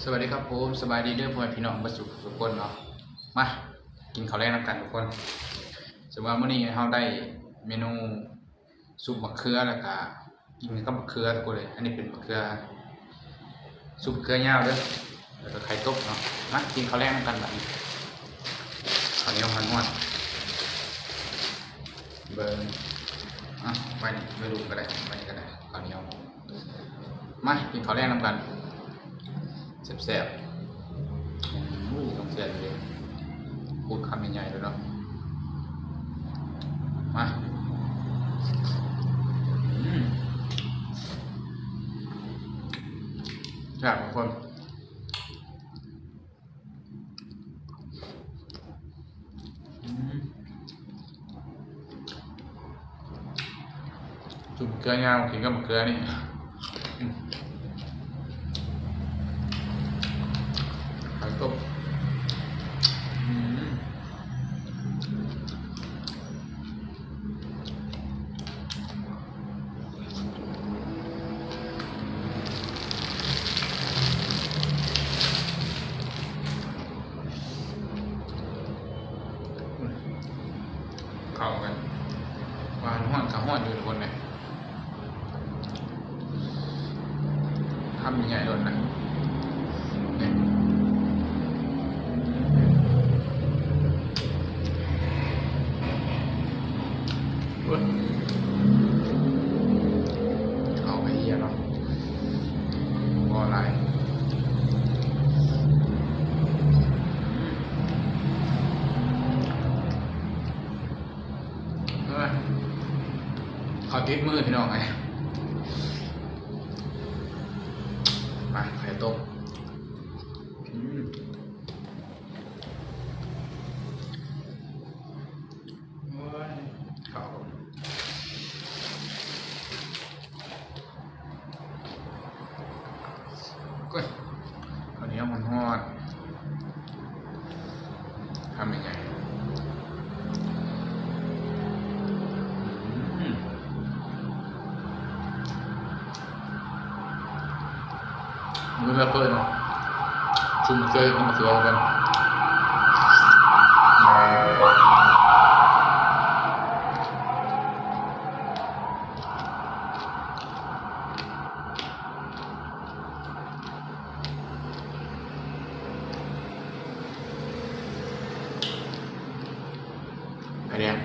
สวัสดีครับผมสบายดีเด้อพ่อแม่พี่น้องประสุขทุกคนเนาะมากินข้าวแรงน้ำกันทุกคนสมมติว่ามื้อนี้เราได้เมนูซุปมะเขือแล้วก็กินกับมะเขือทุกคนเลยอันนี้เป็นมะเขือซุปมะเขือยาวเด้อแล้วก็ไข่ต้มเนาะมากินข้าวแรงน้ำกันแบบนี้ข้าวเหนียวมันห้วนเบิ่งไปนี่ไม่รู้ก็ได้ไปนี่ก็ได้ข้าวเหนียวมากินข้าวแรงน้ำกันแซ่บๆต้องแซ่บเลยพูดคำใหญ่ๆเลยเนาะมาแซ่บทุกคนจุ่มเกลือยาวกินกับมะเขือนี่ไข่ต้มเข้ากันหวานห้อนกับห้อนอยู่ทุกคนเลยทำใหญ่ๆโดนนะเนี่ยเอาไปเฮียเนาะก็อะไรขอติดมือพี่น้องไงมาไข่ต้มข้าวก็ข้าวเหนียวมันทอดทำยังไงมือละเพิ่นชุ่มเกลือกับมะเขือกันไข่แดง